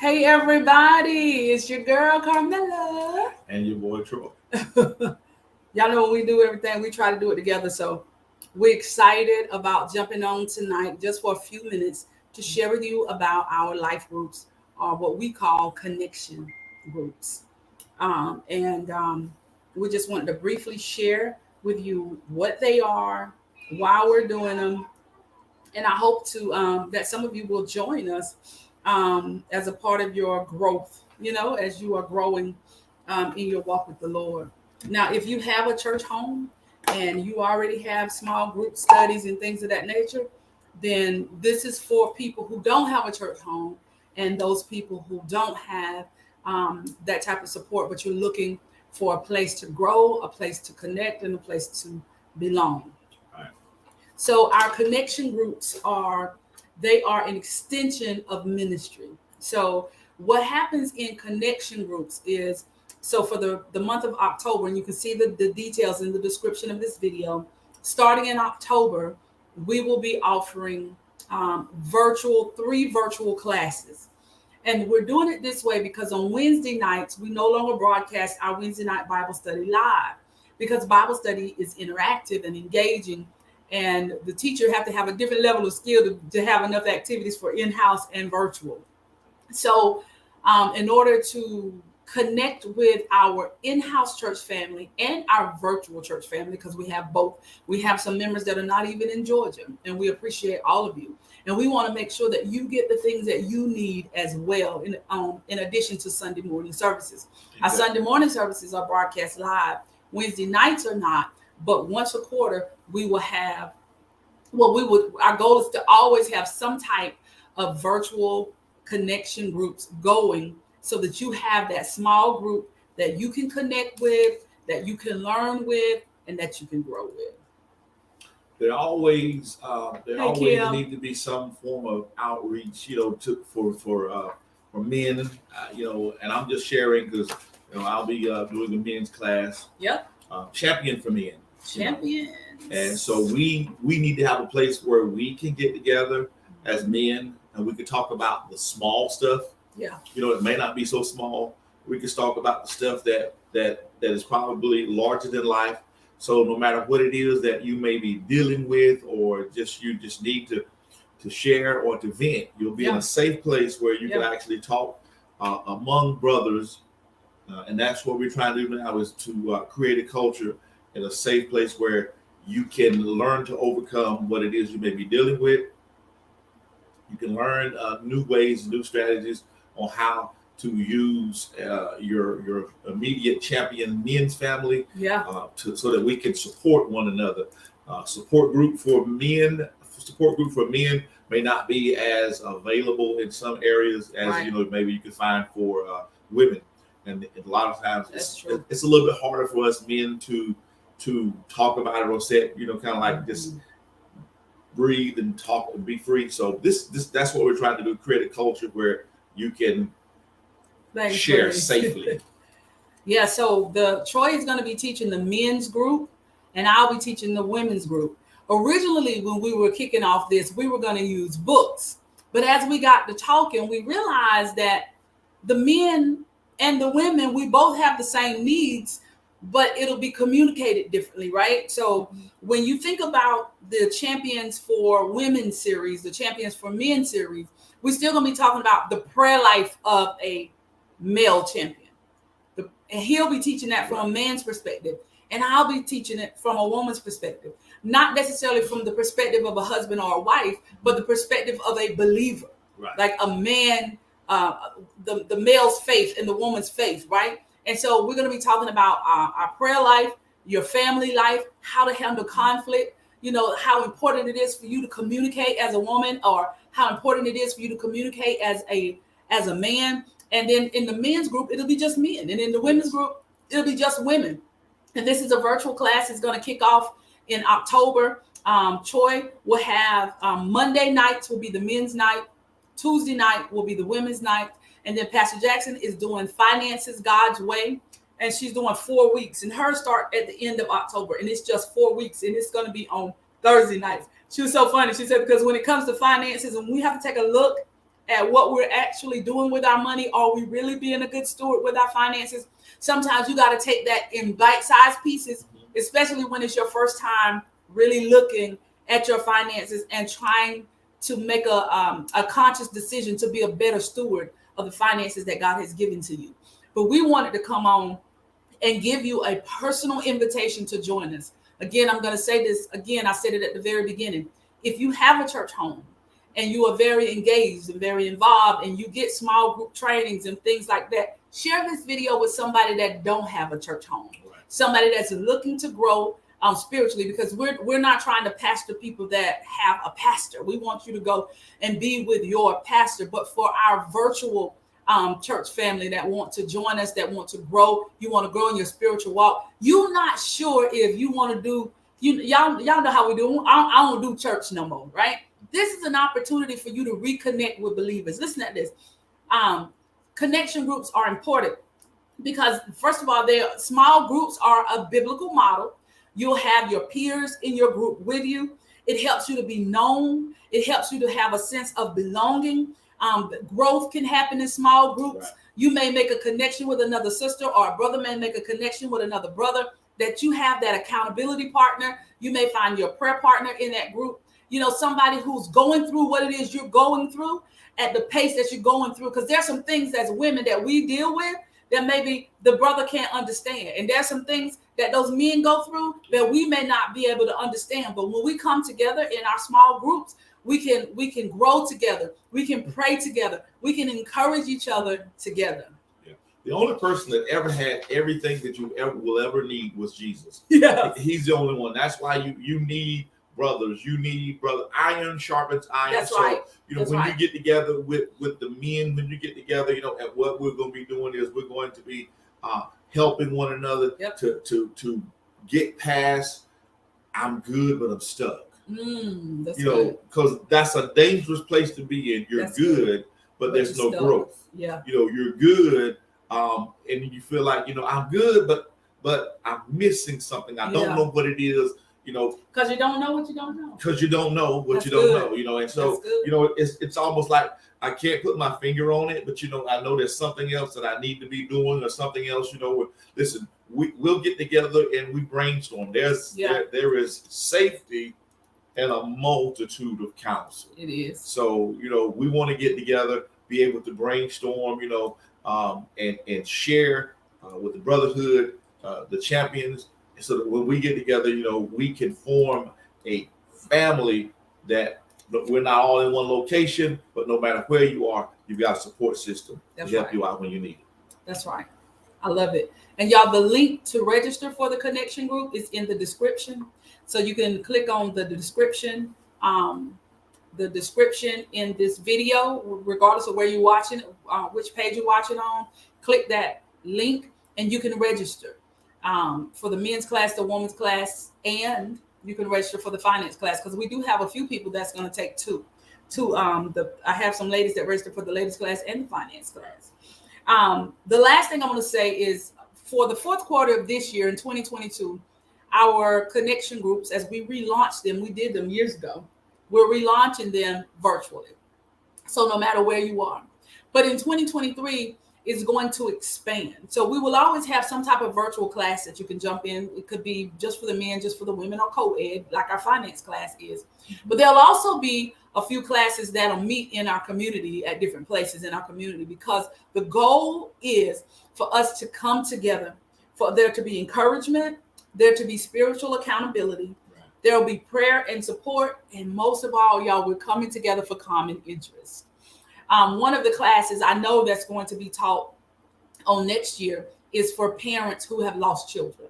Hey everybody, it's your girl Carmela. And your boy Troy. Y'all know when we do everything, we try to do it together. So we're excited about jumping on tonight just for a few minutes to share with you about our life groups, or what we call connection groups. And we just wanted to briefly share with you what they are, why we're doing them, and I hope to that some of you will join us as a part of your growth. As you are growing in your walk with the Lord. Now, if you have a church home and you already have small group studies and things of that nature, then this is for people who don't have a church home and those people who don't have that type of support, but you're looking for a place to grow, a place to connect, and a place to belong. So our connection groups are an extension of ministry. So what happens in connection groups is, so for the month of October, and you can see the details in the description of this video, starting in October, we will be offering three virtual classes. And we're doing it this way because on Wednesday nights, we no longer broadcast our Wednesday night Bible study live, because Bible study is interactive and engaging. And the teacher have to have a different level of skill to have enough activities for in-house and virtual. So in order to connect with our in-house church family and our virtual church family, because we have both, we have some members that are not even in Georgia, and we appreciate all of you. And we want to make sure that you get the things that you need as well, in addition to Sunday morning services. Our Sunday morning services are broadcast live. Wednesday nights are not, but once a quarter, we will have, our goal is to always have some type of virtual connection groups going, so that you have that small group that you can connect with, that you can learn with, and that you can grow with. There always need to be some form of outreach, for men, and I'm just sharing because I'll be doing the men's class. Yep. Champion for Men. Champions. And so we need to have a place where we can get together as men and we can talk about the small stuff. Yeah. It may not be so small. We can talk about the stuff that is probably larger than life. So no matter what it is that you may be dealing with, or you just need to share or to vent, you'll be in a safe place where you can actually talk among brothers. And that's what we're trying to do now, is to create a culture in a safe place where you can learn to overcome what it is you may be dealing with. You can learn new ways, new strategies on how to use your immediate champion men's family, so that we can support one another. Support group for men may not be as available in some areas as maybe you could find for women, and a lot of times it's a little bit harder for us men to talk about it or set, kind of like just breathe and talk and be free. So that's what we're trying to do: create a culture where you can share safely. Yeah, so Troy is going to be teaching the men's group, and I'll be teaching the women's group. Originally, when we were kicking off this, we were going to use books. But as we got to talking, we realized that the men and the women, we both have the same needs, but it'll be communicated differently, right? So when you think about the Champions for Women series, the Champions for Men series, we're still going to be talking about the prayer life of a male champion. And he'll be teaching that from a man's perspective. And I'll be teaching it from a woman's perspective. Not necessarily from the perspective of a husband or a wife, but the perspective of a believer. Right. Like a man, the male's faith and the woman's faith, right? And so we're going to be talking about our prayer life, your family life, how to handle conflict, how important it is for you to communicate as a woman, or how important it is for you to communicate as a man. And then in the men's group, it'll be just men. And in the women's group, it'll be just women. And this is a virtual class. It's going to kick off in October. Troy will have Monday nights will be the men's night. Tuesday night will be the women's night. And then Pastor Jackson is doing Finances God's Way. And she's doing 4 weeks. And hers start at the end of October. And it's just 4 weeks. And it's going to be on Thursday nights. She was so funny. She said, because when it comes to finances, and we have to take a look at what we're actually doing with our money. Are we really being a good steward with our finances? Sometimes you got to take that in bite-sized pieces, especially when it's your first time really looking at your finances and trying to make a conscious decision to be a better steward of the finances that God has given to you. But we wanted to come on and give you a personal invitation to join us. Again, I'm going to say this again. I said it at the very beginning. If you have a church home and you are very engaged and very involved and you get small group trainings and things like that, share this video with somebody that don't have a church home, somebody that's looking to grow spiritually, because we're not trying to pastor people that have a pastor. We want you to go and be with your pastor. But for our virtual church family that want to join us, that want to grow, you want to grow in your spiritual walk, you're not sure if you want to do, y'all know how we do. I don't do church no more, right? This is an opportunity for you to reconnect with believers. Listen to this. Connection groups are important because, first of all, small groups are a biblical model. You'll have your peers in your group with you. It helps you to be known. It helps you to have a sense of belonging. Growth can happen in small groups. Right. You may make a connection with another sister, or a brother may make a connection with another brother, that you have that accountability partner. You may find your prayer partner in that group. Somebody who's going through what it is you're going through at the pace that you're going through. Because there's some things as women that we deal with that maybe the brother can't understand. And there's some things that those men go through that we may not be able to understand. But when we come together in our small groups, we can grow together. We can pray together. We can encourage each other together. Yeah. The only person that ever had everything that you will ever need was Jesus. Yeah. He's the only one. That's why you need brothers. You need brother. Iron sharpens iron. That's right. When you get together with the men, when you get together, and what we're going to be doing is we're going to be helping one another to get past, I'm good, but I'm stuck. Because that's a dangerous place to be in. You're good, but there's no growth. Yeah. You're good, and you feel like, I'm good, but I'm missing something. I don't know what it is. Because you don't know what you don't know. Because you don't know what you don't know. And so it's almost like I can't put my finger on it, but I know there's something else that I need to be doing, or something else. Listen, we'll get together and we brainstorm. There is safety and a multitude of counsel. It is. So we want to get together, be able to brainstorm, and share with the brotherhood, the champions. So that when we get together, we can form a family that we're not all in one location, but no matter where you are, you've got a support system to help you out when you need it. That's right. I love it. And y'all, the link to register for the connection group is in the description. So you can click on the description in this video, regardless of where you're watching, which page you're watching on. Click that link and you can register. For the men's class, the women's class, and you can register for the finance class, because we do have a few people that's going to take two. I have some ladies that register for the ladies class and the finance class. The last thing I'm going to say is, for the fourth quarter of this year in 2022, our connection groups, as we relaunched them, we did them years ago, we're relaunching them virtually. So no matter where you are. But in 2023, is going to expand. So we will always have some type of virtual class that you can jump in. It could be just for the men, just for the women, or co-ed, like our finance class is. But there'll also be a few classes that'll meet in our community at different places in our community, because the goal is for us to come together, for there to be encouragement, there to be spiritual accountability, there will be prayer and support, and most of all, y'all, we're coming together for common interests. One of the classes I know that's going to be taught on next year is for parents who have lost children.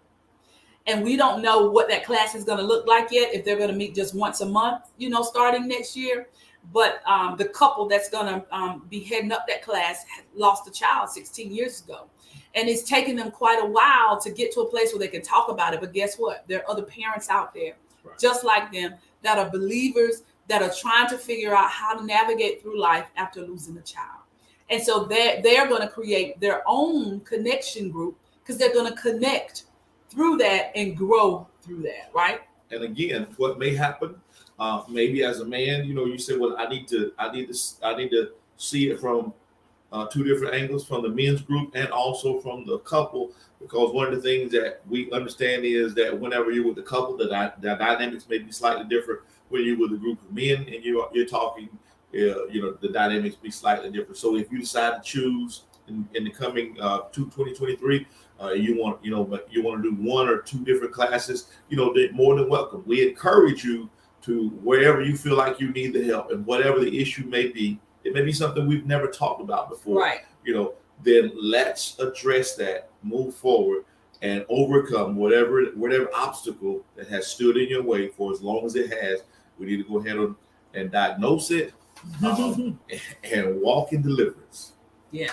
And we don't know what that class is going to look like yet, if they're going to meet just once a month, starting next year. But the couple that's going to be heading up that class lost a child 16 years ago. And it's taken them quite a while to get to a place where they can talk about it. But guess what? There are other parents out there, just like them, that are believers, that are trying to figure out how to navigate through life after losing a child. And so they're going to create their own connection group, because they're going to connect through that and grow through that, right? And again, what may happen, maybe as a man, you say, well, I need to see it from two different angles, from the men's group and also from the couple, because one of the things that we understand is that whenever you're with the couple, the dynamics may be slightly different. When you're with a group of men and you're talking, the dynamics be slightly different. So if you decide to choose in the coming 2023, you want to do one or two different classes, they're more than welcome. We encourage you to, wherever you feel like you need the help and whatever the issue may be. It may be something we've never talked about before. Right. Then let's address that, move forward, and overcome whatever obstacle that has stood in your way for as long as it has. We need to go ahead and diagnose it and walk in deliverance. Yeah.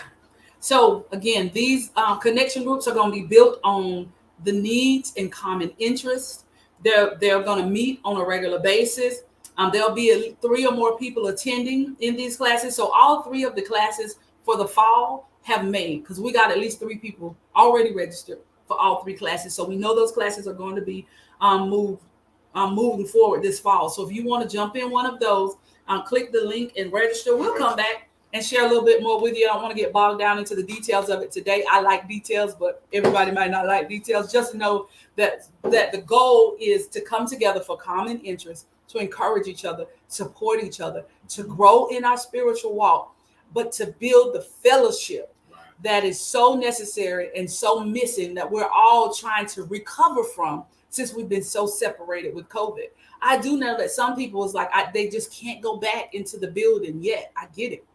So again, these connection groups are going to be built on the needs and common interests. They're going to meet on a regular basis. There'll be 3 or more people attending in these classes. So all 3 of the classes for the fall have made, because we got at least 3 people already registered for all 3 classes. So we know those classes are going to be moving forward this fall. So if you want to jump in one of those, click the link and register. We'll come back and share a little bit more with you. I don't want to get bogged down into the details of it today. I like details, but everybody might not like details. Just know that the goal is to come together for common interests, to encourage each other, support each other, to grow in our spiritual walk, but to build the fellowship that is so necessary and so missing, that we're all trying to recover from since we've been so separated with COVID. I do know that some people is like, they just can't go back into the building yet. I get it.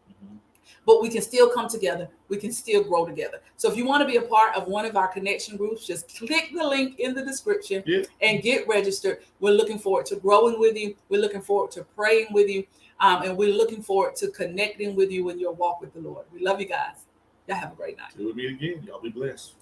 But we can still come together. We can still grow together. So if you want to be a part of one of our connection groups, just click the link in the description and get registered. We're looking forward to growing with you. We're looking forward to praying with you. And we're looking forward to connecting with you in your walk with the Lord. We love you guys. Y'all have a great night. Till we meet again. Y'all be blessed.